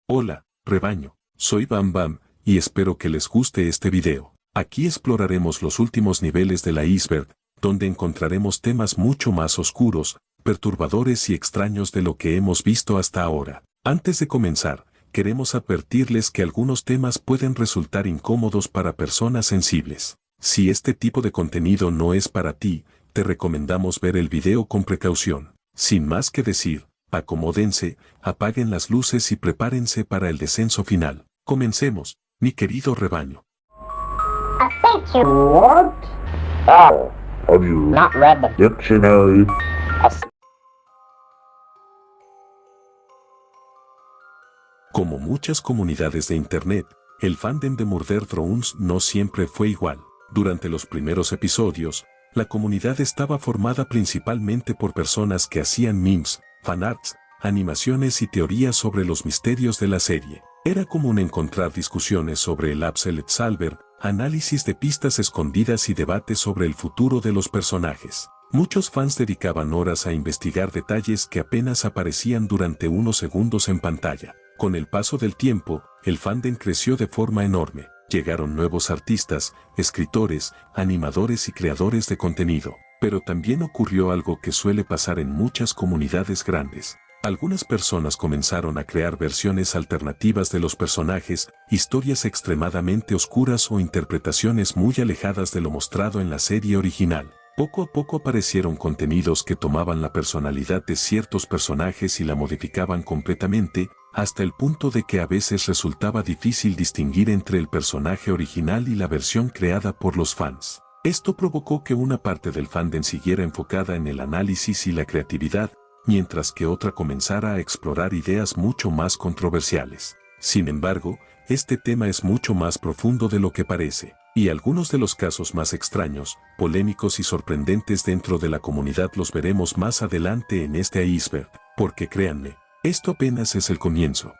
Hola, rebaño, soy Bam Bam, y espero que les guste este video. Aquí exploraremos los últimos niveles de la iceberg, donde encontraremos temas mucho más oscuros, perturbadores y extraños de lo que hemos visto hasta ahora. Antes de comenzar, queremos advertirles que algunos temas pueden resultar incómodos para personas sensibles. Si este tipo de contenido no es para ti, te recomendamos ver el video con precaución. Sin más que decir, acomódense, apaguen las luces y prepárense para el descenso final. Comencemos, mi querido rebaño. I think you what? Oh, have you not read the dictionary? Como muchas comunidades de Internet, el fandom de Murder Drones no siempre fue igual. Durante los primeros episodios, la comunidad estaba formada principalmente por personas que hacían memes, fanarts, animaciones y teorías sobre los misterios de la serie. Era común encontrar discusiones sobre el Absolute Salver, análisis de pistas escondidas y debates sobre el futuro de los personajes. Muchos fans dedicaban horas a investigar detalles que apenas aparecían durante unos segundos en pantalla. Con el paso del tiempo, el fandom creció de forma enorme. Llegaron nuevos artistas, escritores, animadores y creadores de contenido. Pero también ocurrió algo que suele pasar en muchas comunidades grandes. Algunas personas comenzaron a crear versiones alternativas de los personajes, historias extremadamente oscuras o interpretaciones muy alejadas de lo mostrado en la serie original. Poco a poco aparecieron contenidos que tomaban la personalidad de ciertos personajes y la modificaban completamente, hasta el punto de que a veces resultaba difícil distinguir entre el personaje original y la versión creada por los fans. Esto provocó que una parte del fandom siguiera enfocada en el análisis y la creatividad, mientras que otra comenzara a explorar ideas mucho más controversiales. Sin embargo, este tema es mucho más profundo de lo que parece, y algunos de los casos más extraños, polémicos y sorprendentes dentro de la comunidad los veremos más adelante en este iceberg, porque créanme, esto apenas es el comienzo.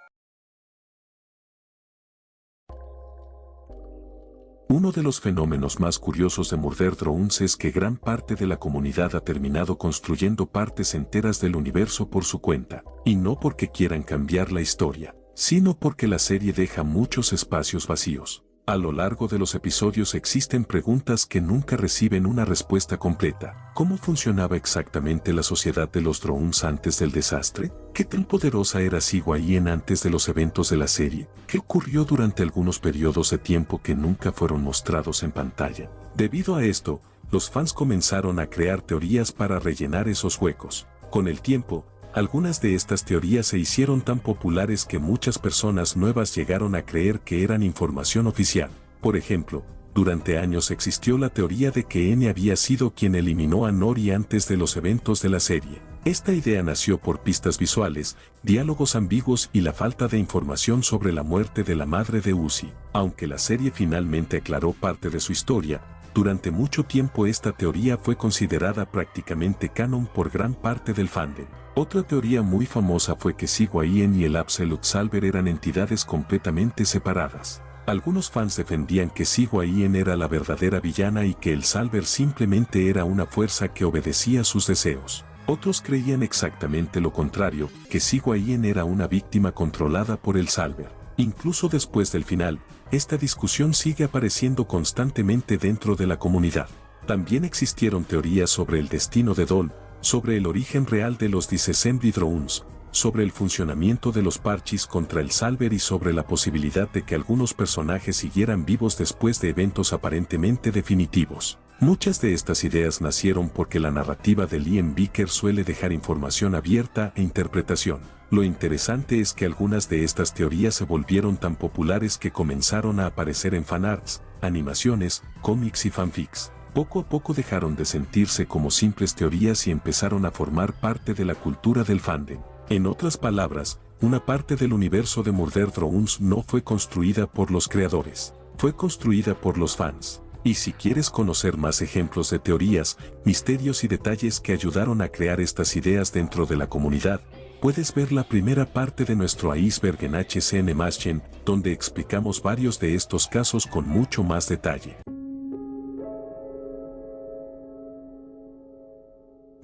Uno de los fenómenos más curiosos de Murder Drones es que gran parte de la comunidad ha terminado construyendo partes enteras del universo por su cuenta, y no porque quieran cambiar la historia, sino porque la serie deja muchos espacios vacíos. A lo largo de los episodios existen preguntas que nunca reciben una respuesta completa. ¿Cómo funcionaba exactamente la sociedad de los drones antes del desastre? ¿Qué tan poderosa era Sigua-Ien antes de los eventos de la serie? ¿Qué ocurrió durante algunos periodos de tiempo que nunca fueron mostrados en pantalla? Debido a esto, los fans comenzaron a crear teorías para rellenar esos huecos. Con el tiempo, algunas de estas teorías se hicieron tan populares que muchas personas nuevas llegaron a creer que eran información oficial. Por ejemplo, durante años existió la teoría de que N había sido quien eliminó a Nori antes de los eventos de la serie. Esta idea nació por pistas visuales, diálogos ambiguos y la falta de información sobre la muerte de la madre de Uzi. Aunque la serie finalmente aclaró parte de su historia, durante mucho tiempo esta teoría fue considerada prácticamente canon por gran parte del fandom. Otra teoría muy famosa fue que Sigua-Ien y el Absolute Salver eran entidades completamente separadas. Algunos fans defendían que Sigua-Ien era la verdadera villana y que el Salver simplemente era una fuerza que obedecía sus deseos. Otros creían exactamente lo contrario, que Sigua-Ien era una víctima controlada por el Salver. Incluso después del final, esta discusión sigue apareciendo constantemente dentro de la comunidad. También existieron teorías sobre el destino de Doll, sobre el origen real de los Disassembly Drones, sobre el funcionamiento de los parches contra el Salver y sobre la posibilidad de que algunos personajes siguieran vivos después de eventos aparentemente definitivos. Muchas de estas ideas nacieron porque la narrativa de Liam Beaker suele dejar información abierta e interpretación. Lo interesante es que algunas de estas teorías se volvieron tan populares que comenzaron a aparecer en fanarts, animaciones, cómics y fanfics. Poco a poco dejaron de sentirse como simples teorías y empezaron a formar parte de la cultura del fandom. En otras palabras, una parte del universo de Murder Drones no fue construida por los creadores, fue construida por los fans. Y si quieres conocer más ejemplos de teorías, misterios y detalles que ayudaron a crear estas ideas dentro de la comunidad, puedes ver la primera parte de nuestro iceberg en HCN Machine, donde explicamos varios de estos casos con mucho más detalle.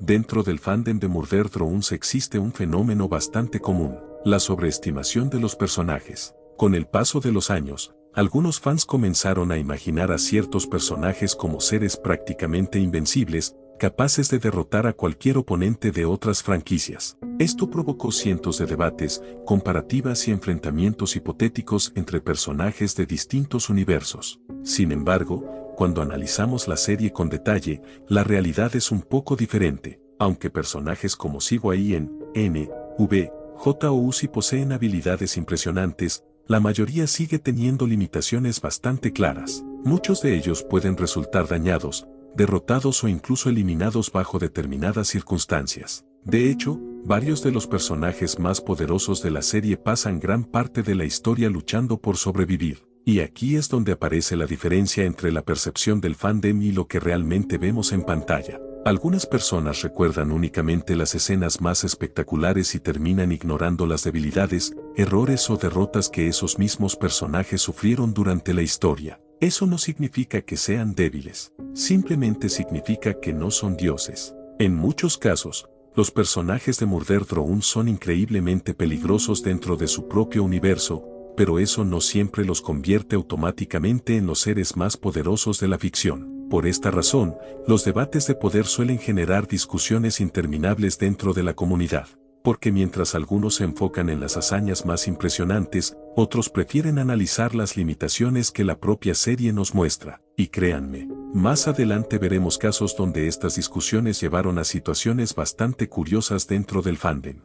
Dentro del fandom de Murder Drones existe un fenómeno bastante común, la sobreestimación de los personajes. Con el paso de los años, algunos fans comenzaron a imaginar a ciertos personajes como seres prácticamente invencibles, capaces de derrotar a cualquier oponente de otras franquicias. Esto provocó cientos de debates, comparativas y enfrentamientos hipotéticos entre personajes de distintos universos. Sin embargo, cuando analizamos la serie con detalle, la realidad es un poco diferente. Aunque personajes como Sigwain, N, V, J o Uzi poseen habilidades impresionantes, la mayoría sigue teniendo limitaciones bastante claras. Muchos de ellos pueden resultar dañados, derrotados o incluso eliminados bajo determinadas circunstancias. De hecho, varios de los personajes más poderosos de la serie pasan gran parte de la historia luchando por sobrevivir. Y aquí es donde aparece la diferencia entre la percepción del fandom y lo que realmente vemos en pantalla. Algunas personas recuerdan únicamente las escenas más espectaculares y terminan ignorando las debilidades, errores o derrotas que esos mismos personajes sufrieron durante la historia. Eso no significa que sean débiles, simplemente significa que no son dioses. En muchos casos, los personajes de Murder Drones son increíblemente peligrosos dentro de su propio universo, pero eso no siempre los convierte automáticamente en los seres más poderosos de la ficción. Por esta razón, los debates de poder suelen generar discusiones interminables dentro de la comunidad, porque mientras algunos se enfocan en las hazañas más impresionantes, otros prefieren analizar las limitaciones que la propia serie nos muestra. Y créanme, más adelante veremos casos donde estas discusiones llevaron a situaciones bastante curiosas dentro del fandom.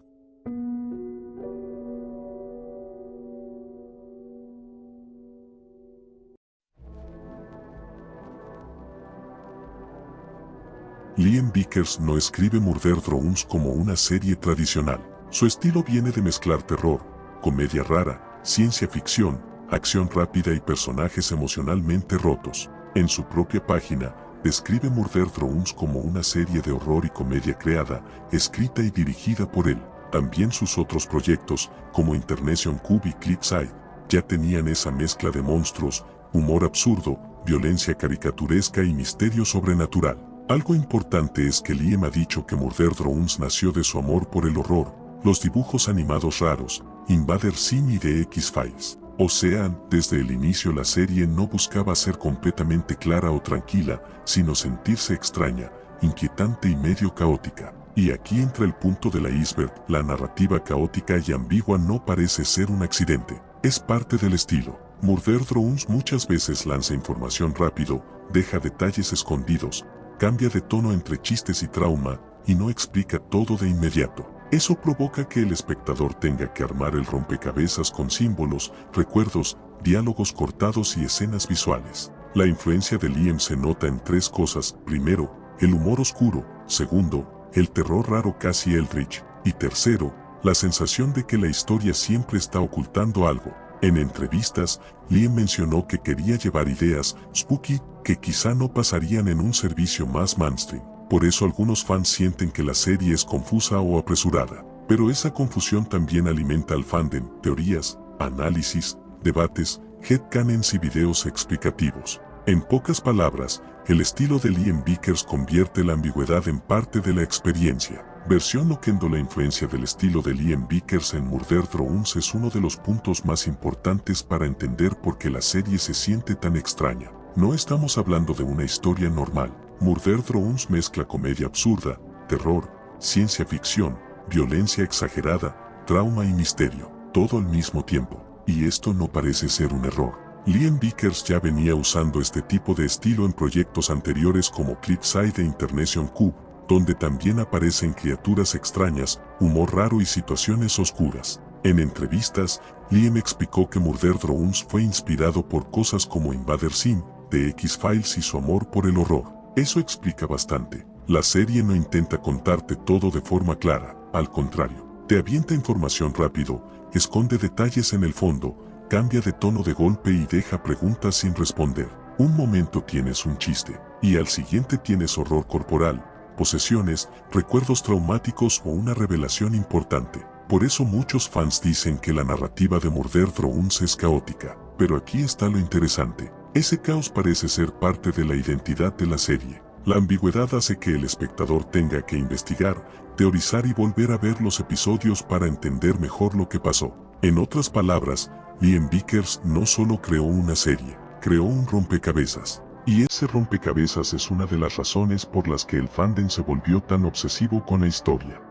Liam Vickers no escribe Murder Drones como una serie tradicional. Su estilo viene de mezclar terror, comedia rara, ciencia ficción, acción rápida y personajes emocionalmente rotos. En su propia página, describe Murder Drones como una serie de horror y comedia creada, escrita y dirigida por él. También sus otros proyectos, como Internation Cube y Clickside, ya tenían esa mezcla de monstruos, humor absurdo, violencia caricaturesca y misterio sobrenatural. Algo importante es que Liam ha dicho que Murder Drones nació de su amor por el horror, los dibujos animados raros, Invader Sim y The X-Files. O sea, desde el inicio la serie no buscaba ser completamente clara o tranquila, sino sentirse extraña, inquietante y medio caótica. Y aquí entra el punto de la iceberg, la narrativa caótica y ambigua no parece ser un accidente, es parte del estilo. Murder Drones muchas veces lanza información rápido, deja detalles escondidos, cambia de tono entre chistes y trauma, y no explica todo de inmediato. Eso provoca que el espectador tenga que armar el rompecabezas con símbolos, recuerdos, diálogos cortados y escenas visuales. La influencia de Liam se nota en tres cosas: primero, el humor oscuro; segundo, el terror raro casi eldritch; y tercero, la sensación de que la historia siempre está ocultando algo. En entrevistas, Liam mencionó que quería llevar ideas spooky que quizá no pasarían en un servicio más mainstream. Por eso algunos fans sienten que la serie es confusa o apresurada. Pero esa confusión también alimenta al fandom, teorías, análisis, debates, headcanons y videos explicativos. En pocas palabras, el estilo de Liam Vickers convierte la ambigüedad en parte de la experiencia. Versión Loquendo. La influencia del estilo de Liam Vickers en Murder Drones es uno de los puntos más importantes para entender por qué la serie se siente tan extraña. No estamos hablando de una historia normal. Murder Drones mezcla comedia absurda, terror, ciencia ficción, violencia exagerada, trauma y misterio, todo al mismo tiempo. Y esto no parece ser un error. Liam Vickers ya venía usando este tipo de estilo en proyectos anteriores como Clickside e Internation Cube, donde también aparecen criaturas extrañas, humor raro y situaciones oscuras. En entrevistas, Liam explicó que Murder Drones fue inspirado por cosas como Invader Sim, The X-Files y su amor por el horror. Eso explica bastante. La serie no intenta contarte todo de forma clara, al contrario, te avienta información rápido, esconde detalles en el fondo, cambia de tono de golpe y deja preguntas sin responder. Un momento tienes un chiste, y al siguiente tienes horror corporal, posesiones, recuerdos traumáticos o una revelación importante. Por eso muchos fans dicen que la narrativa de Murder Drones es caótica. Pero aquí está lo interesante. Ese caos parece ser parte de la identidad de la serie. La ambigüedad hace que el espectador tenga que investigar, teorizar y volver a ver los episodios para entender mejor lo que pasó. En otras palabras, Liam Vickers no solo creó una serie, creó un rompecabezas. Y ese rompecabezas es una de las razones por las que el fandom se volvió tan obsesivo con la historia.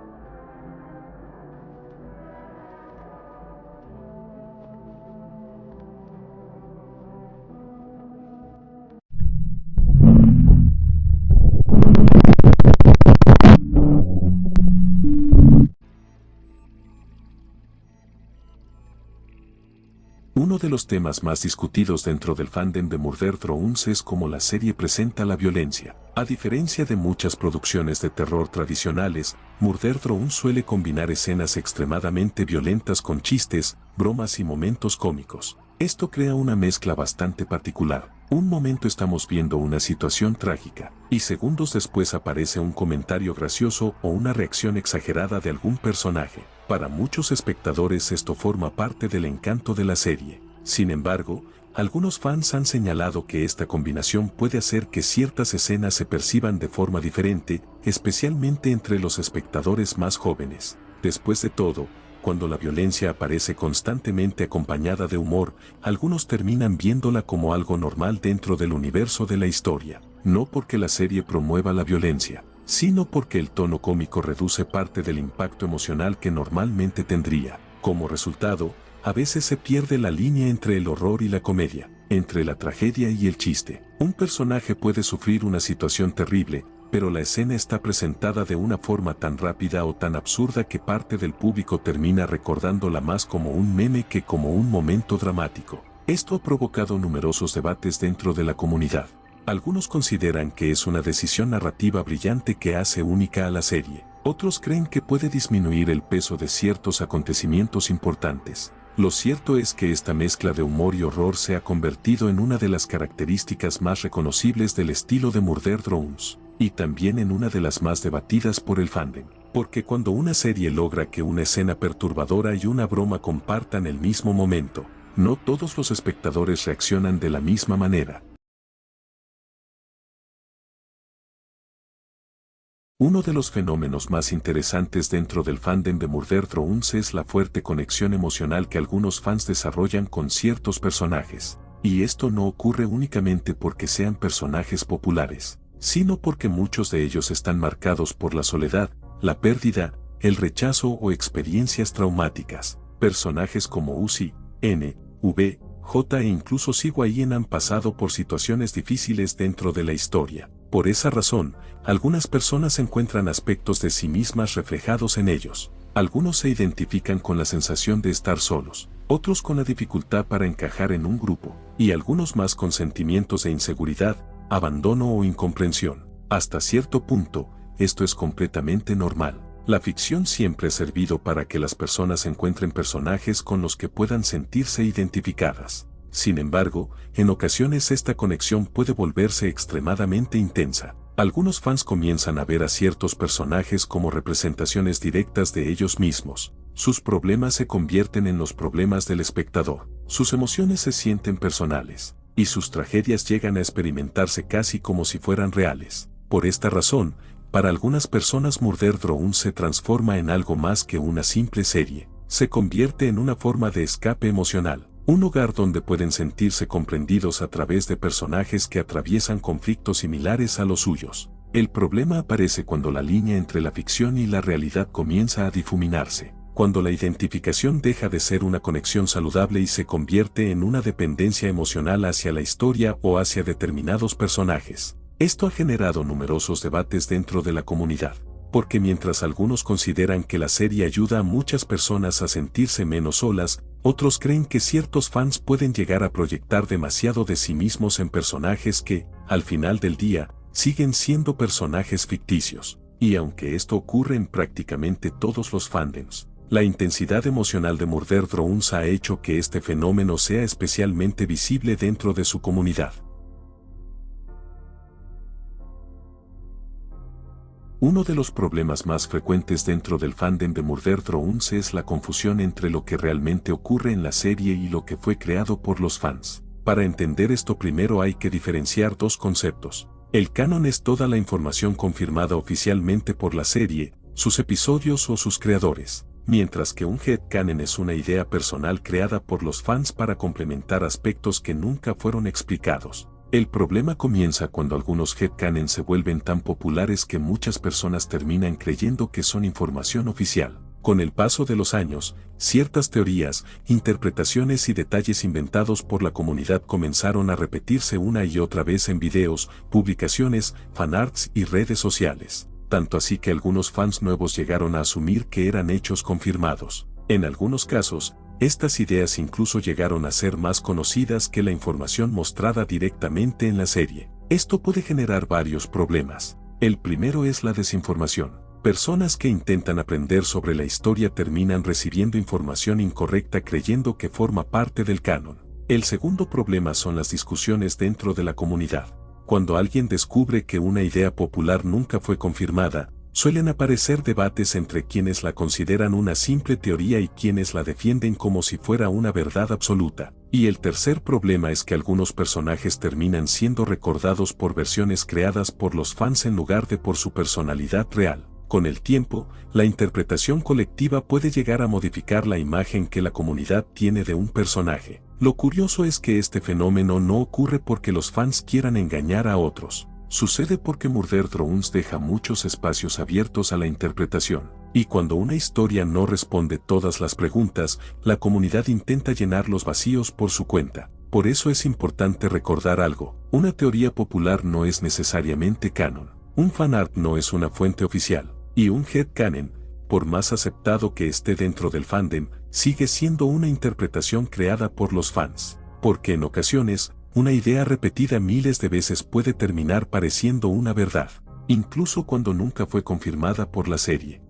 Uno de los temas más discutidos dentro del fandom de Murder Drones es cómo la serie presenta la violencia. A diferencia de muchas producciones de terror tradicionales, Murder Drones suele combinar escenas extremadamente violentas con chistes, bromas y momentos cómicos. Esto crea una mezcla bastante particular. Un momento estamos viendo una situación trágica, y segundos después aparece un comentario gracioso o una reacción exagerada de algún personaje. Para muchos espectadores esto forma parte del encanto de la serie. Sin embargo, algunos fans han señalado que esta combinación puede hacer que ciertas escenas se perciban de forma diferente, especialmente entre los espectadores más jóvenes. Después de todo, cuando la violencia aparece constantemente acompañada de humor, algunos terminan viéndola como algo normal dentro del universo de la historia. No porque la serie promueva la violencia, sino porque el tono cómico reduce parte del impacto emocional que normalmente tendría. Como resultado, a veces se pierde la línea entre el horror y la comedia, entre la tragedia y el chiste. Un personaje puede sufrir una situación terrible, pero la escena está presentada de una forma tan rápida o tan absurda que parte del público termina recordándola más como un meme que como un momento dramático. Esto ha provocado numerosos debates dentro de la comunidad. Algunos consideran que es una decisión narrativa brillante que hace única a la serie. Otros creen que puede disminuir el peso de ciertos acontecimientos importantes. Lo cierto es que esta mezcla de humor y horror se ha convertido en una de las características más reconocibles del estilo de Murder Drones, y también en una de las más debatidas por el fandom. Porque cuando una serie logra que una escena perturbadora y una broma compartan el mismo momento, no todos los espectadores reaccionan de la misma manera. Uno de los fenómenos más interesantes dentro del fandom de Murder Drones es la fuerte conexión emocional que algunos fans desarrollan con ciertos personajes. Y esto no ocurre únicamente porque sean personajes populares, sino porque muchos de ellos están marcados por la soledad, la pérdida, el rechazo o experiencias traumáticas. Personajes como Uzi, N, V, J e incluso Sigwayen han pasado por situaciones difíciles dentro de la historia. Por esa razón, algunas personas encuentran aspectos de sí mismas reflejados en ellos. Algunos se identifican con la sensación de estar solos, otros con la dificultad para encajar en un grupo, y algunos más con sentimientos de inseguridad, abandono o incomprensión. Hasta cierto punto, esto es completamente normal. La ficción siempre ha servido para que las personas encuentren personajes con los que puedan sentirse identificadas. Sin embargo, en ocasiones esta conexión puede volverse extremadamente intensa. Algunos fans comienzan a ver a ciertos personajes como representaciones directas de ellos mismos. Sus problemas se convierten en los problemas del espectador. Sus emociones se sienten personales, y sus tragedias llegan a experimentarse casi como si fueran reales. Por esta razón, para algunas personas Murder Drones se transforma en algo más que una simple serie. Se convierte en una forma de escape emocional. Un lugar donde pueden sentirse comprendidos a través de personajes que atraviesan conflictos similares a los suyos. El problema aparece cuando la línea entre la ficción y la realidad comienza a difuminarse, cuando la identificación deja de ser una conexión saludable y se convierte en una dependencia emocional hacia la historia o hacia determinados personajes. Esto ha generado numerosos debates dentro de la comunidad, porque mientras algunos consideran que la serie ayuda a muchas personas a sentirse menos solas, otros creen que ciertos fans pueden llegar a proyectar demasiado de sí mismos en personajes que, al final del día, siguen siendo personajes ficticios. Y aunque esto ocurre en prácticamente todos los fandoms, la intensidad emocional de Murder Drones ha hecho que este fenómeno sea especialmente visible dentro de su comunidad. Uno de los problemas más frecuentes dentro del fandom de Murder Drones es la confusión entre lo que realmente ocurre en la serie y lo que fue creado por los fans. Para entender esto primero hay que diferenciar dos conceptos. El canon es toda la información confirmada oficialmente por la serie, sus episodios o sus creadores, mientras que un headcanon es una idea personal creada por los fans para complementar aspectos que nunca fueron explicados. El problema comienza cuando algunos headcanons se vuelven tan populares que muchas personas terminan creyendo que son información oficial. Con el paso de los años, ciertas teorías, interpretaciones y detalles inventados por la comunidad comenzaron a repetirse una y otra vez en videos, publicaciones, fanarts y redes sociales. Tanto así que algunos fans nuevos llegaron a asumir que eran hechos confirmados. En algunos casos, estas ideas incluso llegaron a ser más conocidas que la información mostrada directamente en la serie. Esto puede generar varios problemas. El primero es la desinformación. Personas que intentan aprender sobre la historia terminan recibiendo información incorrecta creyendo que forma parte del canon. El segundo problema son las discusiones dentro de la comunidad. Cuando alguien descubre que una idea popular nunca fue confirmada, suelen aparecer debates entre quienes la consideran una simple teoría y quienes la defienden como si fuera una verdad absoluta. Y el tercer problema es que algunos personajes terminan siendo recordados por versiones creadas por los fans en lugar de por su personalidad real. Con el tiempo, la interpretación colectiva puede llegar a modificar la imagen que la comunidad tiene de un personaje. Lo curioso es que este fenómeno no ocurre porque los fans quieran engañar a otros. Sucede porque Murder Drones deja muchos espacios abiertos a la interpretación. Y cuando una historia no responde todas las preguntas, la comunidad intenta llenar los vacíos por su cuenta. Por eso es importante recordar algo: una teoría popular no es necesariamente canon. Un fanart no es una fuente oficial. Y un headcanon, por más aceptado que esté dentro del fandom, sigue siendo una interpretación creada por los fans. Porque en ocasiones, una idea repetida miles de veces puede terminar pareciendo una verdad, incluso cuando nunca fue confirmada por la serie.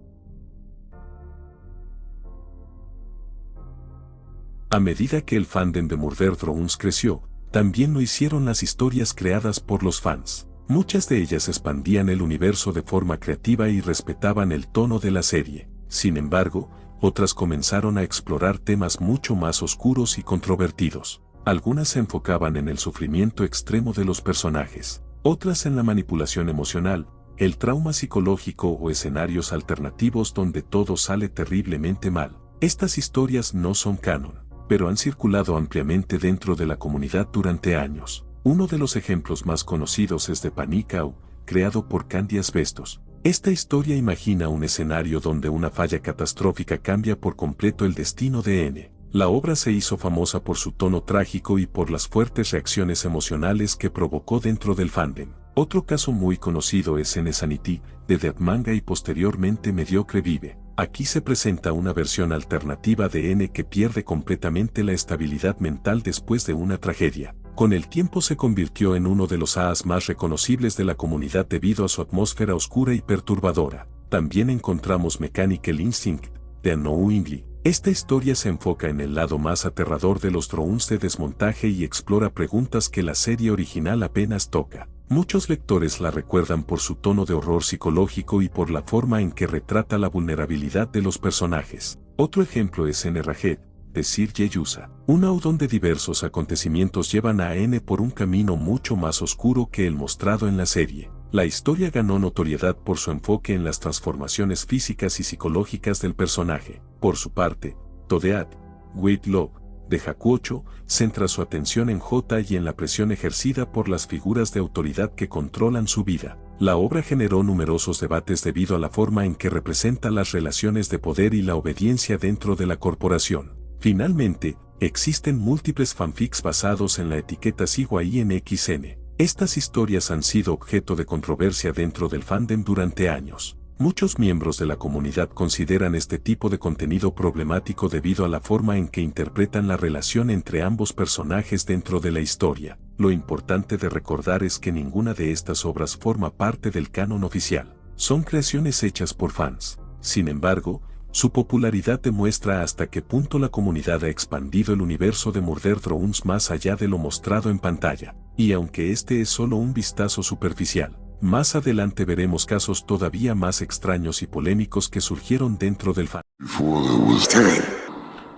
A medida que el fandom de Murder Drones creció, también lo hicieron las historias creadas por los fans. Muchas de ellas expandían el universo de forma creativa y respetaban el tono de la serie. Sin embargo, otras comenzaron a explorar temas mucho más oscuros y controvertidos. Algunas se enfocaban en el sufrimiento extremo de los personajes, otras en la manipulación emocional, el trauma psicológico o escenarios alternativos donde todo sale terriblemente mal. Estas historias no son canon, pero han circulado ampliamente dentro de la comunidad durante años. Uno de los ejemplos más conocidos es de Panic Owl, creado por Candy Asbestos. Esta historia imagina un escenario donde una falla catastrófica cambia por completo el destino de N. La obra se hizo famosa por su tono trágico y por las fuertes reacciones emocionales que provocó dentro del fandom. Otro caso muy conocido es N Sanity, de Dead Manga y posteriormente Mediocre Vive. Aquí se presenta una versión alternativa de N que pierde completamente la estabilidad mental después de una tragedia. Con el tiempo se convirtió en uno de los AAs más reconocibles de la comunidad debido a su atmósfera oscura y perturbadora. También encontramos Mechanical Instinct, de Unknowingly. Esta historia se enfoca en el lado más aterrador de los drones de desmontaje y explora preguntas que la serie original apenas toca. Muchos lectores la recuerdan por su tono de horror psicológico y por la forma en que retrata la vulnerabilidad de los personajes. Otro ejemplo es N-Rahed, de Sir Yeyusa, un AU donde diversos acontecimientos llevan a N por un camino mucho más oscuro que el mostrado en la serie. La historia ganó notoriedad por su enfoque en las transformaciones físicas y psicológicas del personaje. Por su parte, Todeat, Wait Love, de Hakuocho, centra su atención en J y en la presión ejercida por las figuras de autoridad que controlan su vida. La obra generó numerosos debates debido a la forma en que representa las relaciones de poder y la obediencia dentro de la corporación. Finalmente, existen múltiples fanfics basados en la etiqueta CYNXN. Estas historias han sido objeto de controversia dentro del fandom durante años. Muchos miembros de la comunidad consideran este tipo de contenido problemático debido a la forma en que interpretan la relación entre ambos personajes dentro de la historia. Lo importante de recordar es que ninguna de estas obras forma parte del canon oficial. Son creaciones hechas por fans. Sin embargo, su popularidad demuestra hasta qué punto la comunidad ha expandido el universo de Murder Drones más allá de lo mostrado en pantalla. Y aunque este es solo un vistazo superficial, más adelante veremos casos todavía más extraños y polémicos que surgieron dentro del fan. Before there was time,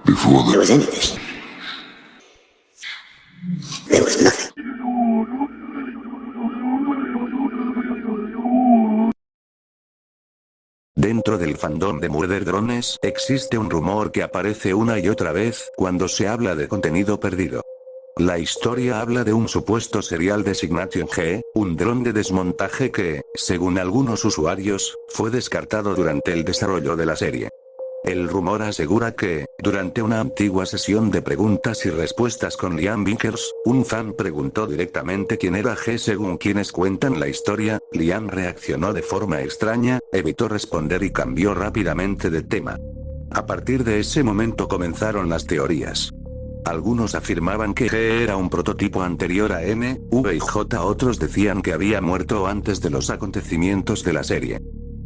before there was anything, there was nothing. Dentro del fandom de Murder Drones existe un rumor que aparece una y otra vez cuando se habla de contenido perdido. La historia habla de un supuesto Serial Designation G, un dron de desmontaje que, según algunos usuarios, fue descartado durante el desarrollo de la serie. El rumor asegura que, durante una antigua sesión de preguntas y respuestas con Liam Vickers, un fan preguntó directamente quién era G. Según quienes cuentan la historia, Liam reaccionó de forma extraña, evitó responder y cambió rápidamente de tema. A partir de ese momento comenzaron las teorías. Algunos afirmaban que G era un prototipo anterior a M, V y J, otros decían que había muerto antes de los acontecimientos de la serie.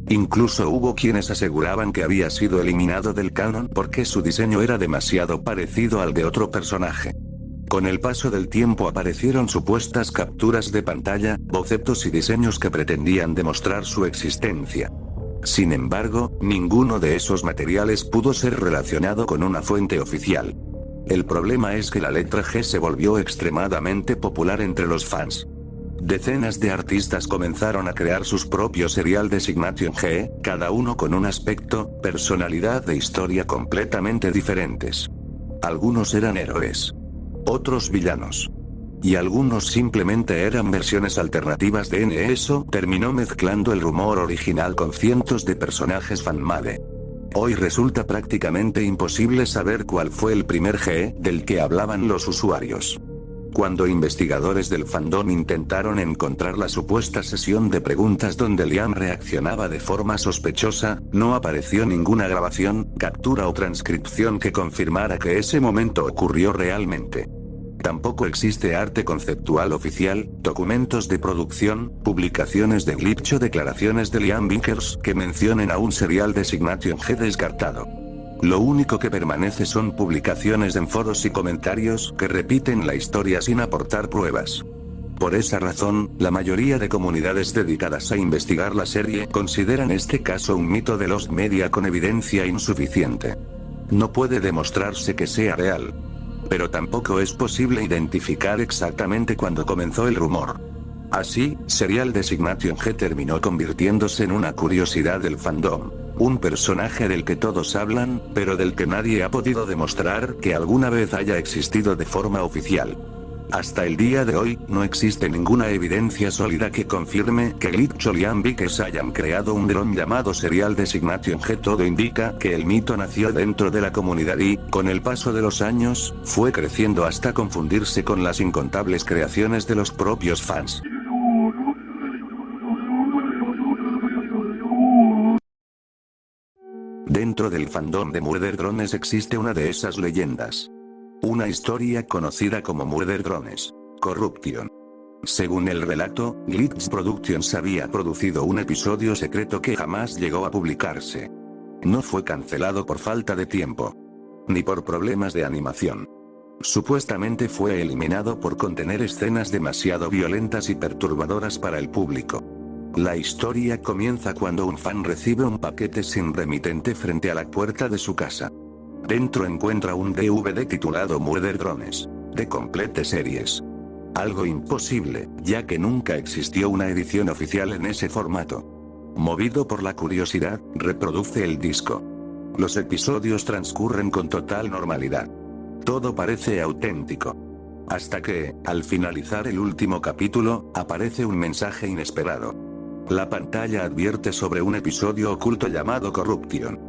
Incluso hubo quienes aseguraban que había sido eliminado del canon porque su diseño era demasiado parecido al de otro personaje. Con el paso del tiempo aparecieron supuestas capturas de pantalla, bocetos y diseños que pretendían demostrar su existencia. Sin embargo, ninguno de esos materiales pudo ser relacionado con una fuente oficial. El problema es que la letra G se volvió extremadamente popular entre los fans. Decenas de artistas comenzaron a crear sus propios Serial Designation G, cada uno con un aspecto, personalidad e historia completamente diferentes. Algunos eran héroes, otros villanos, y algunos simplemente eran versiones alternativas de N. Eso terminó mezclando el rumor original con cientos de personajes fanmade. Hoy resulta prácticamente imposible saber cuál fue el primer G del que hablaban los usuarios. Cuando investigadores del fandom intentaron encontrar la supuesta sesión de preguntas donde Liam reaccionaba de forma sospechosa, no apareció ninguna grabación, captura o transcripción que confirmara que ese momento ocurrió realmente. Tampoco existe arte conceptual oficial, documentos de producción, publicaciones de glitch o declaraciones de Liam Vickers que mencionen a un Serial Designation G descartado. Lo único que permanece son publicaciones en foros y comentarios que repiten la historia sin aportar pruebas. Por esa razón, la mayoría de comunidades dedicadas a investigar la serie consideran este caso un mito de los media con evidencia insuficiente. No puede demostrarse que sea real. Pero tampoco es posible identificar exactamente cuándo comenzó el rumor. Así, Serial Designation G terminó convirtiéndose en una curiosidad del fandom. Un personaje del que todos hablan, pero del que nadie ha podido demostrar que alguna vez haya existido de forma oficial. Hasta el día de hoy, no existe ninguna evidencia sólida que confirme que Glitch o Liam Vickers hayan creado un dron llamado Serial Designation G. Todo indica que el mito nació dentro de la comunidad y, con el paso de los años, fue creciendo hasta confundirse con las incontables creaciones de los propios fans. Dentro del fandom de Murder Drones existe una de esas leyendas. Una historia conocida como Murder Drones. Corruption. Según el relato, Glitch Productions había producido un episodio secreto que jamás llegó a publicarse. No fue cancelado por falta de tiempo, ni por problemas de animación. Supuestamente fue eliminado por contener escenas demasiado violentas y perturbadoras para el público. La historia comienza cuando un fan recibe un paquete sin remitente frente a la puerta de su casa. Dentro encuentra un DVD titulado Murder Drones, de Complete Series. Algo imposible, ya que nunca existió una edición oficial en ese formato. Movido por la curiosidad, reproduce el disco. Los episodios transcurren con total normalidad. Todo parece auténtico. Hasta que, al finalizar el último capítulo, aparece un mensaje inesperado. La pantalla advierte sobre un episodio oculto llamado Corruption.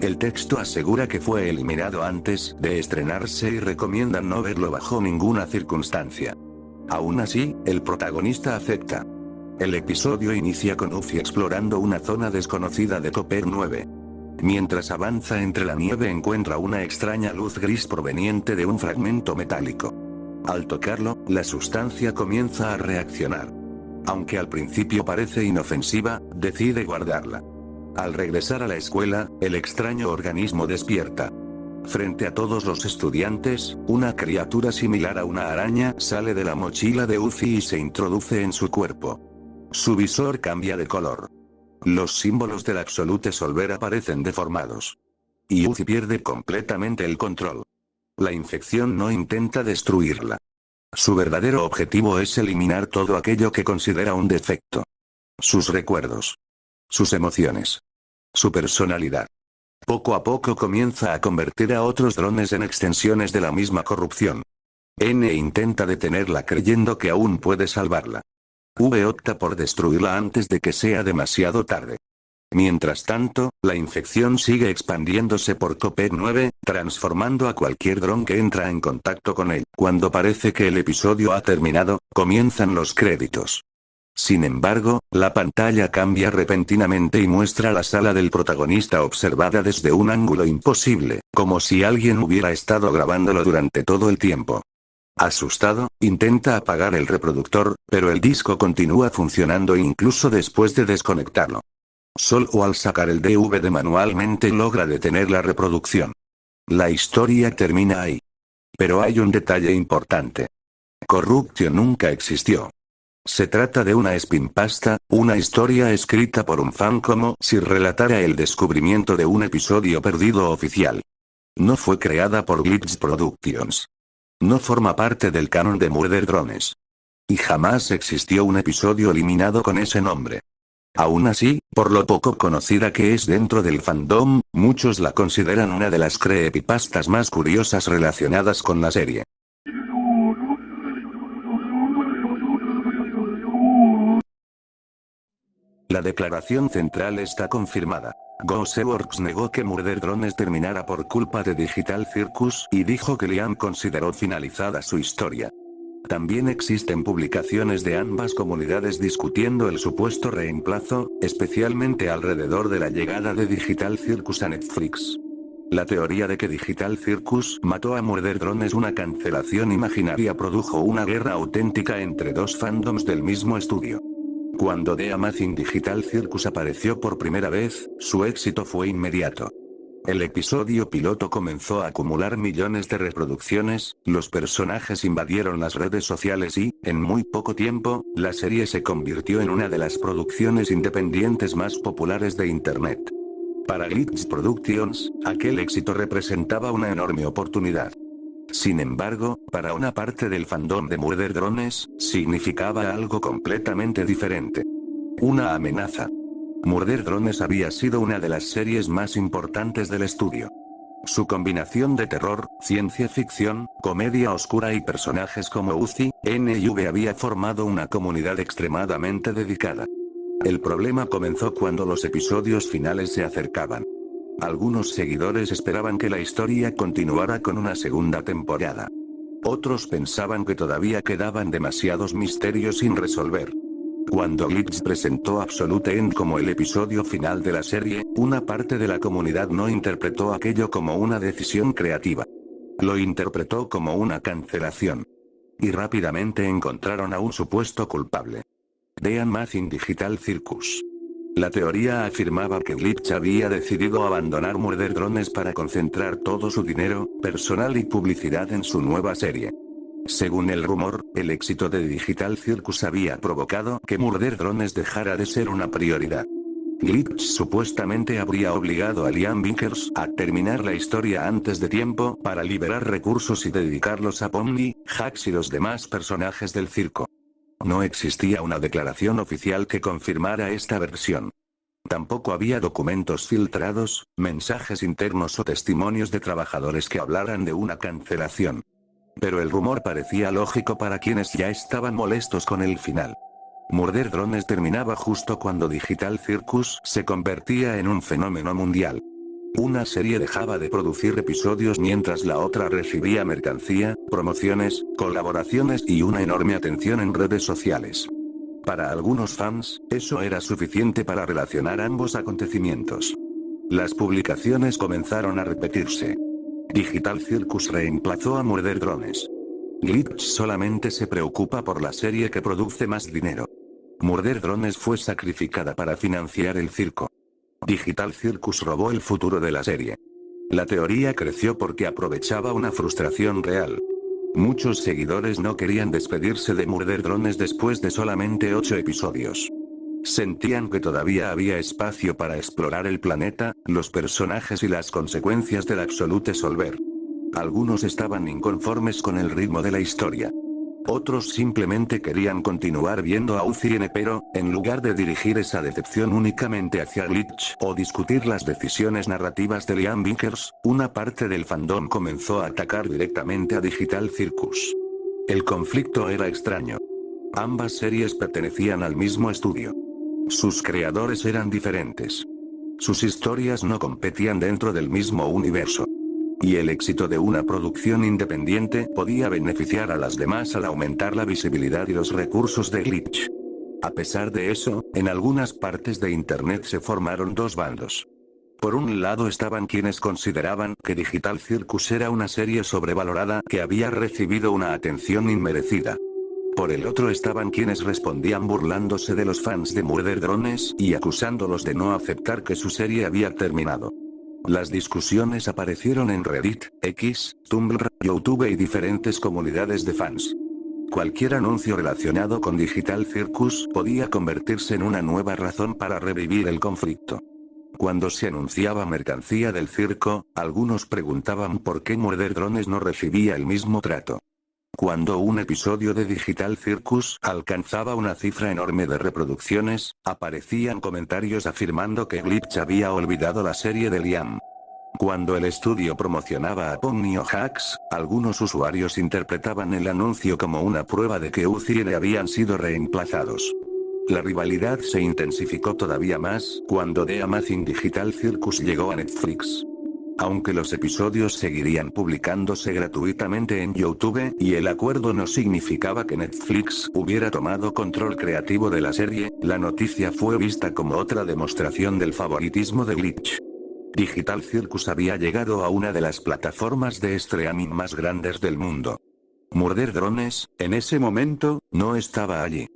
El texto asegura que fue eliminado antes de estrenarse y recomienda no verlo bajo ninguna circunstancia. Aún así, el protagonista acepta. El episodio inicia con Uffy explorando una zona desconocida de Copper 9. Mientras avanza entre la nieve encuentra una extraña luz gris proveniente de un fragmento metálico. Al tocarlo, la sustancia comienza a reaccionar. Aunque al principio parece inofensiva, decide guardarla. Al regresar a la escuela, el extraño organismo despierta. Frente a todos los estudiantes, una criatura similar a una araña sale de la mochila de Uffy y se introduce en su cuerpo. Su visor cambia de color. Los símbolos del Absolute Solver aparecen deformados. Y Uffy pierde completamente el control. La infección no intenta destruirla. Su verdadero objetivo es eliminar todo aquello que considera un defecto. Sus recuerdos. Sus emociones. su personalidad. Poco a poco comienza a convertir a otros drones en extensiones de la misma corrupción. N intenta detenerla creyendo que aún puede salvarla. V opta por destruirla antes de que sea demasiado tarde. Mientras tanto, la infección sigue expandiéndose por Copec-9, transformando a cualquier dron que entra en contacto con él. Cuando parece que el episodio ha terminado, comienzan los créditos. Sin embargo, la pantalla cambia repentinamente y muestra la sala del protagonista observada desde un ángulo imposible, como si alguien hubiera estado grabándolo durante todo el tiempo. Asustado, intenta apagar el reproductor, pero el disco continúa funcionando incluso después de desconectarlo. Solo al sacar el DVD manualmente logra detener la reproducción. La historia termina ahí. Pero hay un detalle importante. Corruption nunca existió. Se trata de una spinpasta, una historia escrita por un fan como si relatara el descubrimiento de un episodio perdido oficial. No fue creada por Glitch Productions. No forma parte del canon de Murder Drones. Y jamás existió un episodio eliminado con ese nombre. Aún así, por lo poco conocida que es dentro del fandom, muchos la consideran una de las creepypastas más curiosas relacionadas con la serie. La declaración central está confirmada. Ghostworks negó que Murder Drones terminara por culpa de Digital Circus y dijo que Liam consideró finalizada su historia. También existen publicaciones de ambas comunidades discutiendo el supuesto reemplazo, especialmente alrededor de la llegada de Digital Circus a Netflix. La teoría de que Digital Circus mató a Murder Drones, una cancelación imaginaria, produjo una guerra auténtica entre dos fandoms del mismo estudio. Cuando The Amazing Digital Circus apareció por primera vez, su éxito fue inmediato. El episodio piloto comenzó a acumular millones de reproducciones, los personajes invadieron las redes sociales y, en muy poco tiempo, la serie se convirtió en una de las producciones independientes más populares de Internet. Para Glitch Productions, aquel éxito representaba una enorme oportunidad. Sin embargo, para una parte del fandom de Murder Drones, significaba algo completamente diferente. Una amenaza. Murder Drones había sido una de las series más importantes del estudio. Su combinación de terror, ciencia ficción, comedia oscura y personajes como Uzi, N y V había formado una comunidad extremadamente dedicada. El problema comenzó cuando los episodios finales se acercaban. Algunos seguidores esperaban que la historia continuara con una segunda temporada. Otros pensaban que todavía quedaban demasiados misterios sin resolver. Cuando Glitch presentó Absolute End como el episodio final de la serie, una parte de la comunidad no interpretó aquello como una decisión creativa. Lo interpretó como una cancelación. Y rápidamente encontraron a un supuesto culpable. The Amazing Digital Circus. La teoría afirmaba que Glitch había decidido abandonar Murder Drones para concentrar todo su dinero, personal y publicidad en su nueva serie. Según el rumor, el éxito de Digital Circus había provocado que Murder Drones dejara de ser una prioridad. Glitch supuestamente habría obligado a Liam Vickers a terminar la historia antes de tiempo para liberar recursos y dedicarlos a Pomni, Jax y los demás personajes del circo. No existía una declaración oficial que confirmara esta versión. Tampoco había documentos filtrados, mensajes internos o testimonios de trabajadores que hablaran de una cancelación. Pero el rumor parecía lógico para quienes ya estaban molestos con el final. Murder Drones terminaba justo cuando Digital Circus se convertía en un fenómeno mundial. Una serie dejaba de producir episodios mientras la otra recibía mercancía, promociones, colaboraciones y una enorme atención en redes sociales. Para algunos fans, eso era suficiente para relacionar ambos acontecimientos. Las publicaciones comenzaron a repetirse. Digital Circus reemplazó a Murder Drones. Glitch solamente se preocupa por la serie que produce más dinero. Murder Drones fue sacrificada para financiar el circo. Digital Circus robó el futuro de la serie. La teoría creció porque aprovechaba una frustración real. Muchos seguidores no querían despedirse de Murder Drones después de solamente 8 episodios. Sentían que todavía había espacio para explorar el planeta, los personajes y las consecuencias del Absolute Solver. Algunos estaban inconformes con el ritmo de la historia. Otros simplemente querían continuar viendo a UCN, pero, en lugar de dirigir esa decepción únicamente hacia Glitch o discutir las decisiones narrativas de Liam Vickers, una parte del fandom comenzó a atacar directamente a Digital Circus. El conflicto era extraño. Ambas series pertenecían al mismo estudio. Sus creadores eran diferentes. Sus historias no competían dentro del mismo universo. Y el éxito de una producción independiente podía beneficiar a las demás al aumentar la visibilidad y los recursos de Glitch. A pesar de eso, en algunas partes de internet se formaron dos bandos. Por un lado estaban quienes consideraban que Digital Circus era una serie sobrevalorada que había recibido una atención inmerecida. Por el otro estaban quienes respondían burlándose de los fans de Murder Drones y acusándolos de no aceptar que su serie había terminado. Las discusiones aparecieron en Reddit, X, Tumblr, YouTube y diferentes comunidades de fans. Cualquier anuncio relacionado con Digital Circus podía convertirse en una nueva razón para revivir el conflicto. Cuando se anunciaba mercancía del circo, algunos preguntaban por qué Murder Drones no recibía el mismo trato. Cuando un episodio de Digital Circus alcanzaba una cifra enorme de reproducciones, aparecían comentarios afirmando que Glitch había olvidado la serie de Liam. Cuando el estudio promocionaba a Pomnio Hacks, algunos usuarios interpretaban el anuncio como una prueba de que UCN habían sido reemplazados. La rivalidad se intensificó todavía más cuando The Amazing Digital Circus llegó a Netflix. Aunque los episodios seguirían publicándose gratuitamente en YouTube, y el acuerdo no significaba que Netflix hubiera tomado control creativo de la serie, la noticia fue vista como otra demostración del favoritismo de Glitch. Digital Circus había llegado a una de las plataformas de streaming más grandes del mundo. Murder Drones, en ese momento, no estaba allí.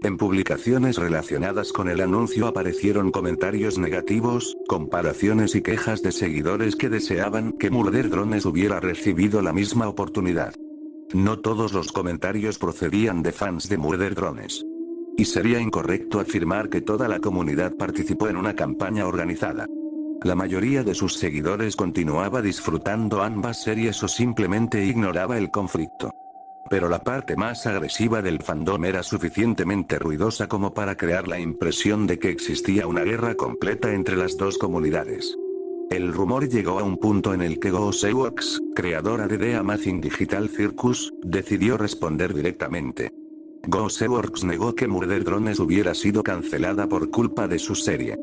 En publicaciones relacionadas con el anuncio aparecieron comentarios negativos, comparaciones y quejas de seguidores que deseaban que Murder Drones hubiera recibido la misma oportunidad. No todos los comentarios procedían de fans de Murder Drones. Y sería incorrecto afirmar que toda la comunidad participó en una campaña organizada. La mayoría de sus seguidores continuaba disfrutando ambas series o simplemente ignoraba el conflicto. Pero la parte más agresiva del fandom era suficientemente ruidosa como para crear la impresión de que existía una guerra completa entre las dos comunidades. El rumor llegó a un punto en el que GoSeworks, creadora de The Amazing Digital Circus, decidió responder directamente. GoSeworks negó que Murder Drones hubiera sido cancelada por culpa de su serie.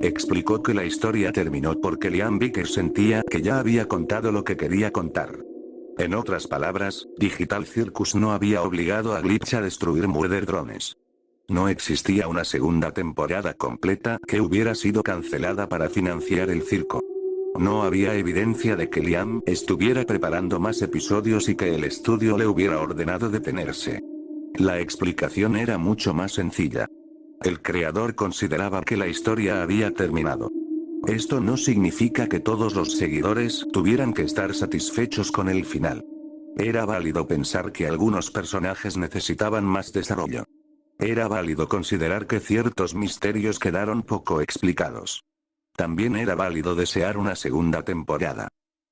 Explicó que la historia terminó porque Liam Vickers sentía que ya había contado lo que quería contar. En otras palabras, Digital Circus no había obligado a Glitch a destruir Murder Drones. No existía una segunda temporada completa que hubiera sido cancelada para financiar el circo. No había evidencia de que Liam estuviera preparando más episodios y que el estudio le hubiera ordenado detenerse. La explicación era mucho más sencilla. El creador consideraba que la historia había terminado. Esto no significa que todos los seguidores tuvieran que estar satisfechos con el final. Era válido pensar que algunos personajes necesitaban más desarrollo. Era válido considerar que ciertos misterios quedaron poco explicados. También era válido desear una segunda temporada.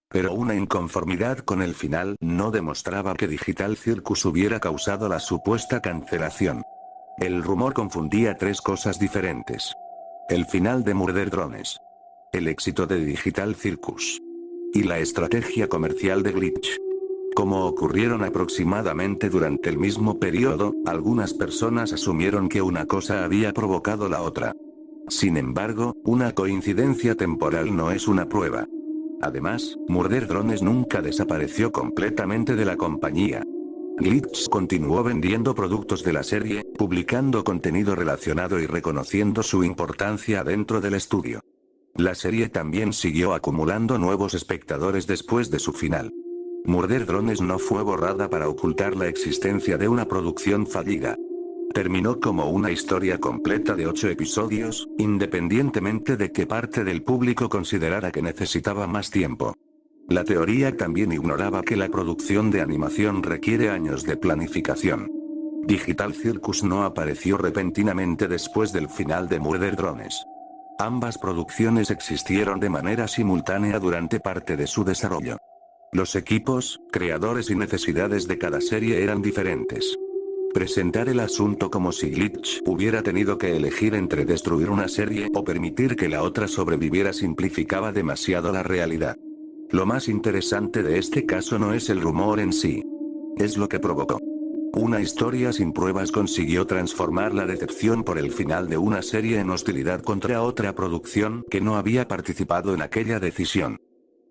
Pero una inconformidad con el final no demostraba que Digital Circus hubiera causado la supuesta cancelación. El rumor confundía tres cosas diferentes. El final de Murder Drones. El éxito de Digital Circus. Y la estrategia comercial de Glitch. Como ocurrieron aproximadamente durante el mismo periodo, algunas personas asumieron que una cosa había provocado la otra. Sin embargo, una coincidencia temporal no es una prueba. Además, Murder Drones nunca desapareció completamente de la compañía. Glitch continuó vendiendo productos de la serie, publicando contenido relacionado y reconociendo su importancia dentro del estudio. La serie también siguió acumulando nuevos espectadores después de su final. Murder Drones no fue borrada para ocultar la existencia de una producción fallida. Terminó como una historia completa de 8 episodios, independientemente de que parte del público considerara que necesitaba más tiempo. La teoría también ignoraba que la producción de animación requiere años de planificación. Digital Circus no apareció repentinamente después del final de Murder Drones. Ambas producciones existieron de manera simultánea durante parte de su desarrollo. Los equipos, creadores y necesidades de cada serie eran diferentes. Presentar el asunto como si Glitch hubiera tenido que elegir entre destruir una serie o permitir que la otra sobreviviera simplificaba demasiado la realidad. Lo más interesante de este caso no es el rumor en sí. Es lo que provocó. Una historia sin pruebas consiguió transformar la decepción por el final de una serie en hostilidad contra otra producción que no había participado en aquella decisión.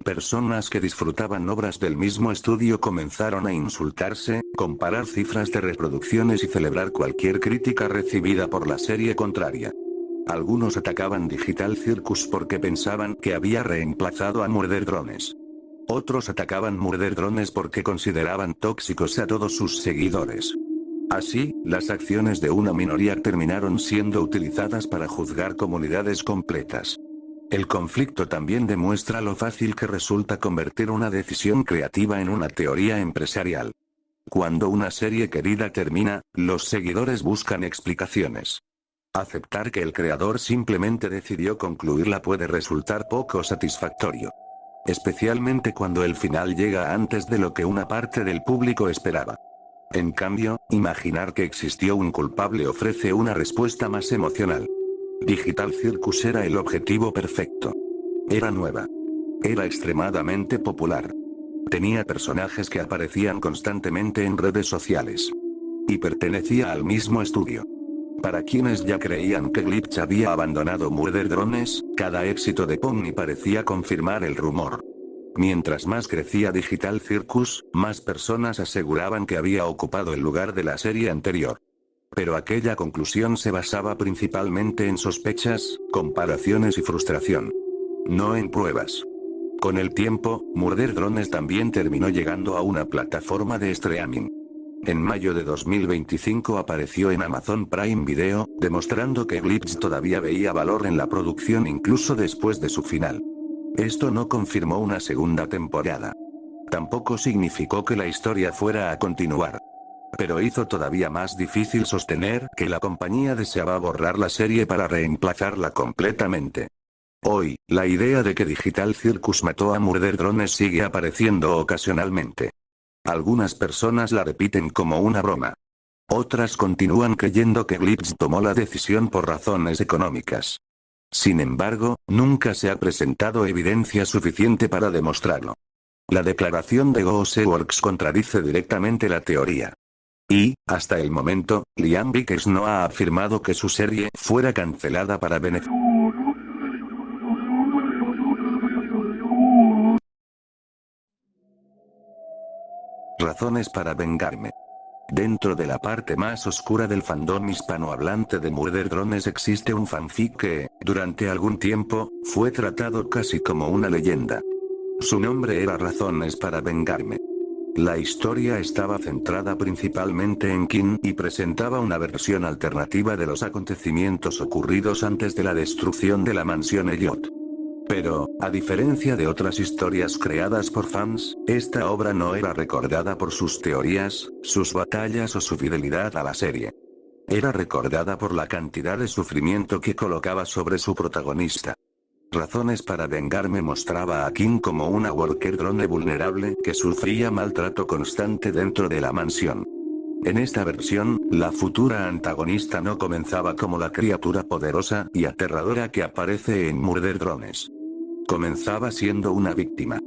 Personas que disfrutaban obras del mismo estudio comenzaron a insultarse, comparar cifras de reproducciones y celebrar cualquier crítica recibida por la serie contraria. Algunos atacaban Digital Circus porque pensaban que había reemplazado a Murder Drones. Otros atacaban Murder Drones porque consideraban tóxicos a todos sus seguidores. Así, las acciones de una minoría terminaron siendo utilizadas para juzgar comunidades completas. El conflicto también demuestra lo fácil que resulta convertir una decisión creativa en una teoría empresarial. Cuando una serie querida termina, los seguidores buscan explicaciones. Aceptar que el creador simplemente decidió concluirla puede resultar poco satisfactorio. Especialmente cuando el final llega antes de lo que una parte del público esperaba. En cambio, imaginar que existió un culpable ofrece una respuesta más emocional. Digital Circus era el objetivo perfecto. Era nueva. Era extremadamente popular. Tenía personajes que aparecían constantemente en redes sociales. Y pertenecía al mismo estudio. Para quienes ya creían que Glitch había abandonado Murder Drones, cada éxito de Pomni parecía confirmar el rumor. Mientras más crecía Digital Circus, más personas aseguraban que había ocupado el lugar de la serie anterior. Pero aquella conclusión se basaba principalmente en sospechas, comparaciones y frustración. No en pruebas. Con el tiempo, Murder Drones también terminó llegando a una plataforma de streaming. En mayo de 2025 apareció en Amazon Prime Video, demostrando que Glitch todavía veía valor en la producción incluso después de su final. Esto no confirmó una segunda temporada. Tampoco significó que la historia fuera a continuar. Pero hizo todavía más difícil sostener que la compañía deseaba borrar la serie para reemplazarla completamente. Hoy, la idea de que Digital Circus mató a Murder Drones sigue apareciendo ocasionalmente. Algunas personas la repiten como una broma. Otras continúan creyendo que Glitch tomó la decisión por razones económicas. Sin embargo, nunca se ha presentado evidencia suficiente para demostrarlo. La declaración de GhostWorks contradice directamente la teoría. Y, hasta el momento, Liam Vickers no ha afirmado que su serie fuera cancelada para beneficio. Razones para vengarme. Dentro de la parte más oscura del fandom hispanohablante de Murder Drones existe un fanfic que, durante algún tiempo, fue tratado casi como una leyenda. Su nombre era Razones para vengarme. La historia estaba centrada principalmente en King y presentaba una versión alternativa de los acontecimientos ocurridos antes de la destrucción de la mansión Elliot. Pero, a diferencia de otras historias creadas por fans, esta obra no era recordada por sus teorías, sus batallas o su fidelidad a la serie. Era recordada por la cantidad de sufrimiento que colocaba sobre su protagonista. Razones para vengarme mostraba a King como una worker drone vulnerable que sufría maltrato constante dentro de la mansión. En esta versión, la futura antagonista no comenzaba como la criatura poderosa y aterradora que aparece en Murder Drones. Comenzaba siendo una víctima.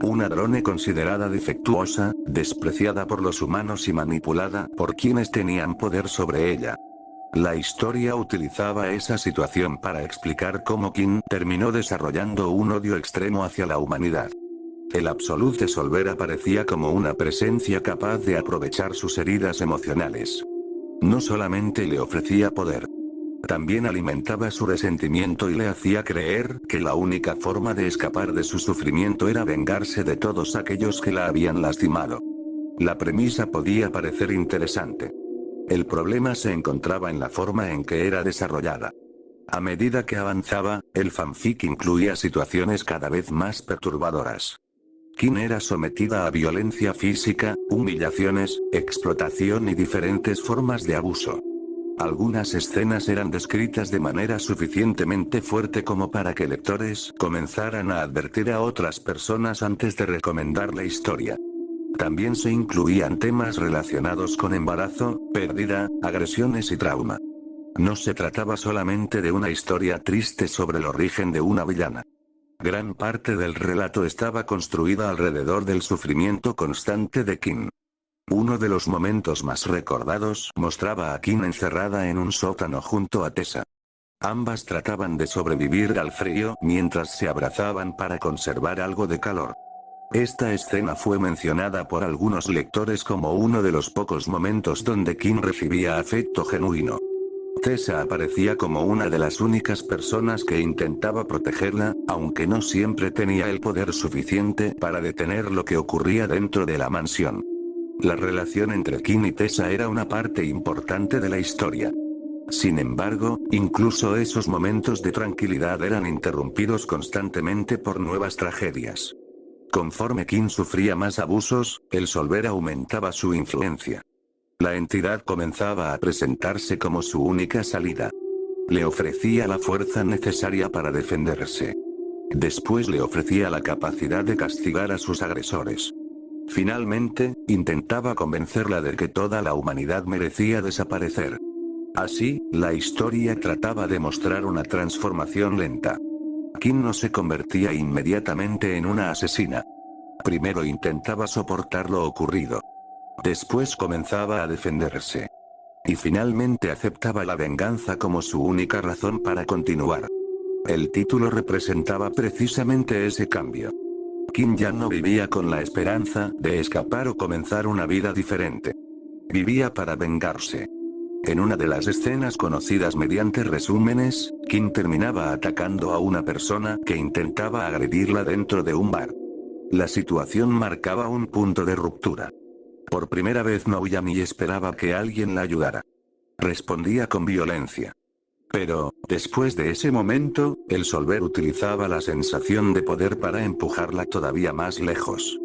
Una drone considerada defectuosa, despreciada por los humanos y manipulada por quienes tenían poder sobre ella. La historia utilizaba esa situación para explicar cómo King terminó desarrollando un odio extremo hacia la humanidad. El Absolute Solver aparecía como una presencia capaz de aprovechar sus heridas emocionales. No solamente le ofrecía poder. También alimentaba su resentimiento y le hacía creer que la única forma de escapar de su sufrimiento era vengarse de todos aquellos que la habían lastimado. La premisa podía parecer interesante. El problema se encontraba en la forma en que era desarrollada. A medida que avanzaba, el fanfic incluía situaciones cada vez más perturbadoras. King era sometida a violencia física, humillaciones, explotación y diferentes formas de abuso. Algunas escenas eran descritas de manera suficientemente fuerte como para que lectores comenzaran a advertir a otras personas antes de recomendar la historia. También se incluían temas relacionados con embarazo, pérdida, agresiones y trauma. No se trataba solamente de una historia triste sobre el origen de una villana. Gran parte del relato estaba construida alrededor del sufrimiento constante de Kim. Uno de los momentos más recordados mostraba a Kim encerrada en un sótano junto a Tessa. Ambas trataban de sobrevivir al frío mientras se abrazaban para conservar algo de calor. Esta escena fue mencionada por algunos lectores como uno de los pocos momentos donde Kim recibía afecto genuino. Tessa aparecía como una de las únicas personas que intentaba protegerla, aunque no siempre tenía el poder suficiente para detener lo que ocurría dentro de la mansión. La relación entre Kim y Tessa era una parte importante de la historia. Sin embargo, incluso esos momentos de tranquilidad eran interrumpidos constantemente por nuevas tragedias. Conforme Kim sufría más abusos, el Solver aumentaba su influencia. La entidad comenzaba a presentarse como su única salida. Le ofrecía la fuerza necesaria para defenderse. Después le ofrecía la capacidad de castigar a sus agresores. Finalmente, intentaba convencerla de que toda la humanidad merecía desaparecer. Así, la historia trataba de mostrar una transformación lenta. Kim no se convertía inmediatamente en una asesina. Primero intentaba soportar lo ocurrido. Después comenzaba a defenderse. Y finalmente aceptaba la venganza como su única razón para continuar. El título representaba precisamente ese cambio. Kim ya no vivía con la esperanza de escapar o comenzar una vida diferente. Vivía para vengarse. En una de las escenas conocidas mediante resúmenes, Kim terminaba atacando a una persona que intentaba agredirla dentro de un bar. La situación marcaba un punto de ruptura. Por primera vez Naoyami esperaba que alguien la ayudara. Respondía con violencia. Pero, después de ese momento, el Solver utilizaba la sensación de poder para empujarla todavía más lejos.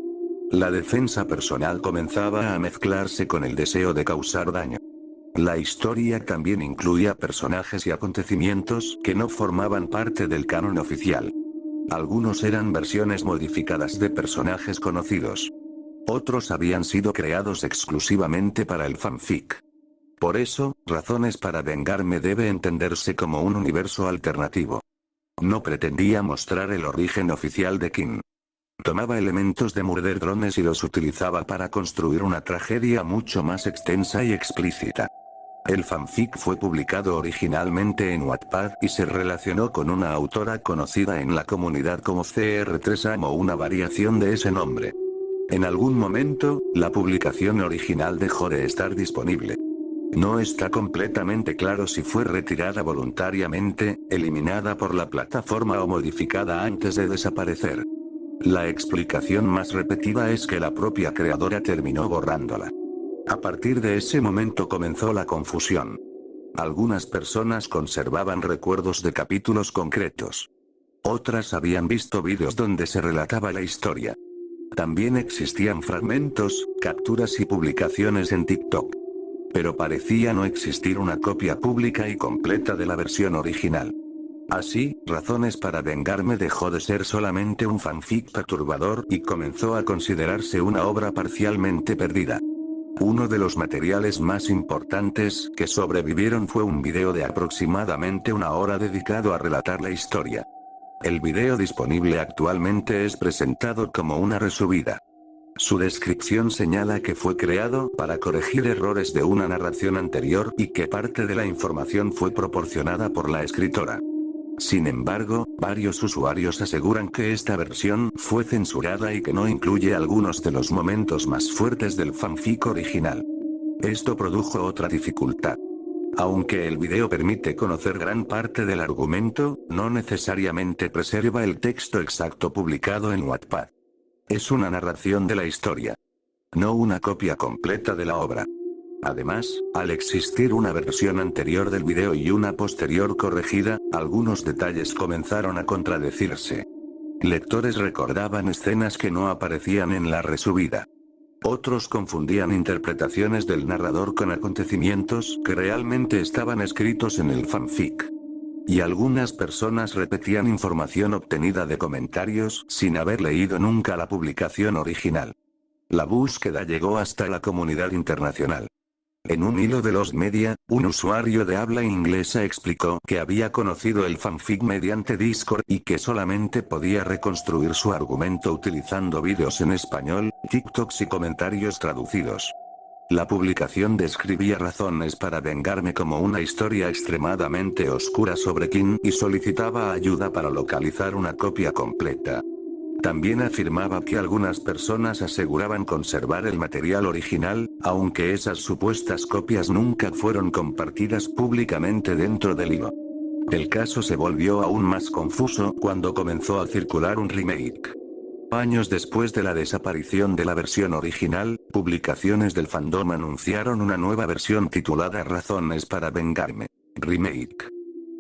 La defensa personal comenzaba a mezclarse con el deseo de causar daño. La historia también incluía personajes y acontecimientos que no formaban parte del canon oficial. Algunos eran versiones modificadas de personajes conocidos. Otros habían sido creados exclusivamente para el fanfic. Por eso, Razones para vengarme debe entenderse como un universo alternativo. No pretendía mostrar el origen oficial de Kim. Tomaba elementos de Murder Drones y los utilizaba para construir una tragedia mucho más extensa y explícita. El fanfic fue publicado originalmente en Wattpad y se relacionó con una autora conocida en la comunidad como CR3AM o una variación de ese nombre. En algún momento, la publicación original dejó de estar disponible. No está completamente claro si fue retirada voluntariamente, eliminada por la plataforma o modificada antes de desaparecer. La explicación más repetida es que la propia creadora terminó borrándola. A partir de ese momento comenzó la confusión. Algunas personas conservaban recuerdos de capítulos concretos. Otras habían visto vídeos donde se relataba la historia. También existían fragmentos, capturas y publicaciones en TikTok. Pero parecía no existir una copia pública y completa de la versión original. Así, Razones para vengarme dejó de ser solamente un fanfic perturbador y comenzó a considerarse una obra parcialmente perdida. Uno de los materiales más importantes que sobrevivieron fue un video de aproximadamente una hora dedicado a relatar la historia. El video disponible actualmente es presentado como una resubida. Su descripción señala que fue creado para corregir errores de una narración anterior y que parte de la información fue proporcionada por la escritora. Sin embargo, varios usuarios aseguran que esta versión fue censurada y que no incluye algunos de los momentos más fuertes del fanfic original. Esto produjo otra dificultad. Aunque el video permite conocer gran parte del argumento, no necesariamente preserva el texto exacto publicado en Wattpad. Es una narración de la historia, no una copia completa de la obra. Además, al existir una versión anterior del video y una posterior corregida, algunos detalles comenzaron a contradecirse. Lectores recordaban escenas que no aparecían en la resubida. Otros confundían interpretaciones del narrador con acontecimientos que realmente estaban escritos en el fanfic. Y algunas personas repetían información obtenida de comentarios sin haber leído nunca la publicación original. La búsqueda llegó hasta la comunidad internacional. En un hilo de los media, un usuario de habla inglesa explicó que había conocido el fanfic mediante Discord y que solamente podía reconstruir su argumento utilizando vídeos en español, TikToks y comentarios traducidos. La publicación describía Razones para vengarme como una historia extremadamente oscura sobre Kim y solicitaba ayuda para localizar una copia completa. También afirmaba que algunas personas aseguraban conservar el material original, aunque esas supuestas copias nunca fueron compartidas públicamente dentro del hilo. El caso se volvió aún más confuso cuando comenzó a circular un remake. Años después de la desaparición de la versión original, publicaciones del fandom anunciaron una nueva versión titulada Razones para vengarme, Remake.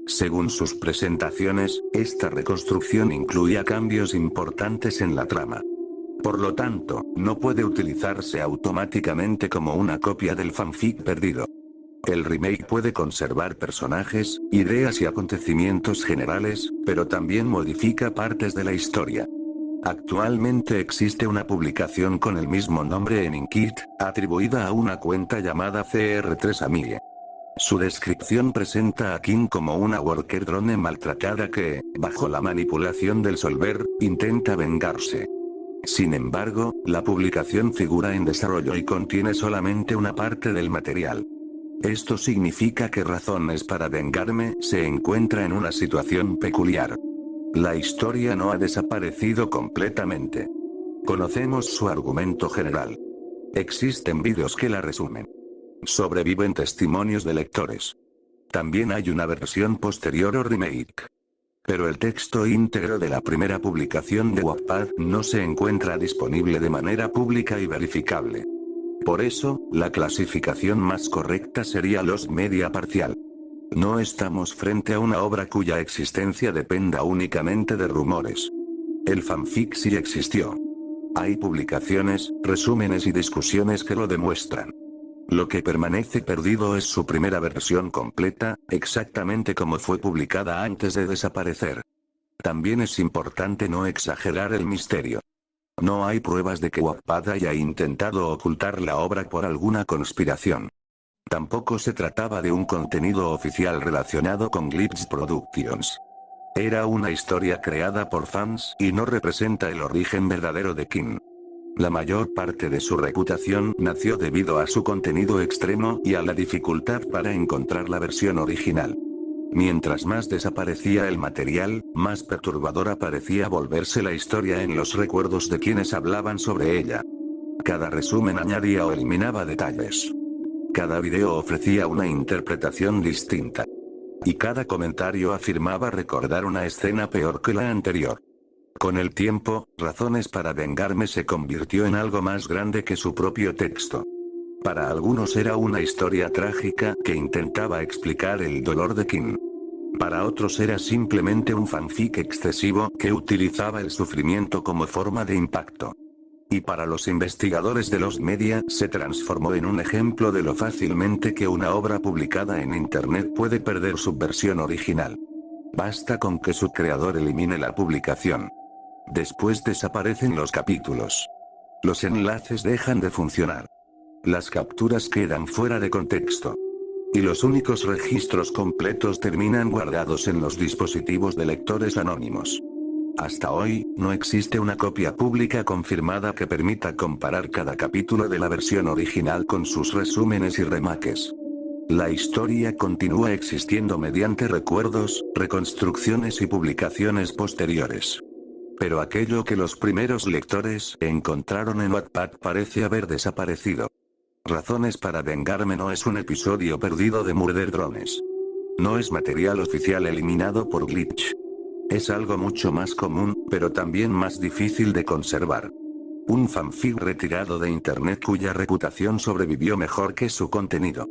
Según sus presentaciones, esta reconstrucción incluía cambios importantes en la trama. Por lo tanto, no puede utilizarse automáticamente como una copia del fanfic perdido. El remake puede conservar personajes, ideas y acontecimientos generales, pero también modifica partes de la historia. Actualmente existe una publicación con el mismo nombre en Inkit, atribuida a una cuenta llamada CR3Amigue. Su descripción presenta a Kim como una worker drone maltratada que, bajo la manipulación del Solver, intenta vengarse. Sin embargo, la publicación figura en desarrollo y contiene solamente una parte del material. Esto significa que Razones para vengarme se encuentra en una situación peculiar. La historia no ha desaparecido completamente. Conocemos su argumento general. Existen vídeos que la resumen. Sobreviven testimonios de lectores. También hay una versión posterior o remake. Pero el texto íntegro de la primera publicación de Wattpad no se encuentra disponible de manera pública y verificable. Por eso, la clasificación más correcta sería Lost Media parcial. No estamos frente a una obra cuya existencia dependa únicamente de rumores. El fanfic sí existió. Hay publicaciones, resúmenes y discusiones que lo demuestran. Lo que permanece perdido es su primera versión completa, exactamente como fue publicada antes de desaparecer. También es importante no exagerar el misterio. No hay pruebas de que Wattpad haya intentado ocultar la obra por alguna conspiración. Tampoco se trataba de un contenido oficial relacionado con Glitch Productions. Era una historia creada por fans y no representa el origen verdadero de Kim. La mayor parte de su reputación nació debido a su contenido extremo y a la dificultad para encontrar la versión original. Mientras más desaparecía el material, más perturbadora parecía volverse la historia en los recuerdos de quienes hablaban sobre ella. Cada resumen añadía o eliminaba detalles. Cada video ofrecía una interpretación distinta. Y cada comentario afirmaba recordar una escena peor que la anterior. Con el tiempo, Razones para vengarme se convirtió en algo más grande que su propio texto. Para algunos era una historia trágica que intentaba explicar el dolor de Kim. Para otros era simplemente un fanfic excesivo que utilizaba el sufrimiento como forma de impacto. Y para los investigadores de los media se transformó en un ejemplo de lo fácilmente que una obra publicada en internet puede perder su versión original. Basta con que su creador elimine la publicación. Después desaparecen los capítulos. Los enlaces dejan de funcionar. Las capturas quedan fuera de contexto. Y los únicos registros completos terminan guardados en los dispositivos de lectores anónimos. Hasta hoy, no existe una copia pública confirmada que permita comparar cada capítulo de la versión original con sus resúmenes y remakes. La historia continúa existiendo mediante recuerdos, reconstrucciones y publicaciones posteriores. Pero aquello que los primeros lectores encontraron en Wattpad parece haber desaparecido. Razones para vengarme no es un episodio perdido de Murder Drones. No es material oficial eliminado por Glitch. Es algo mucho más común, pero también más difícil de conservar. Un fanfic retirado de internet cuya reputación sobrevivió mejor que su contenido.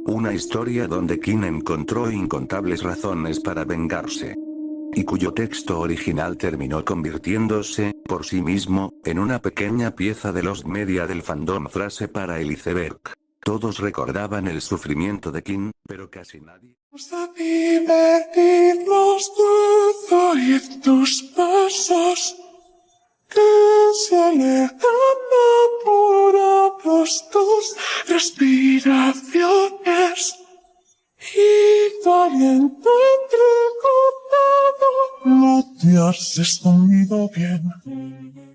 Una historia donde Kim encontró incontables razones para vengarse. Y cuyo texto original terminó convirtiéndose, por sí mismo, En una pequeña pieza de Lost Media del fandom frase para el iceberg. Todos recordaban el sufrimiento de King, pero casi nadie. Vamos a divertirnos todo y en tus pasos que se alejan por tus respiraciones y tu aliento entrecortado. No te has escondido bien.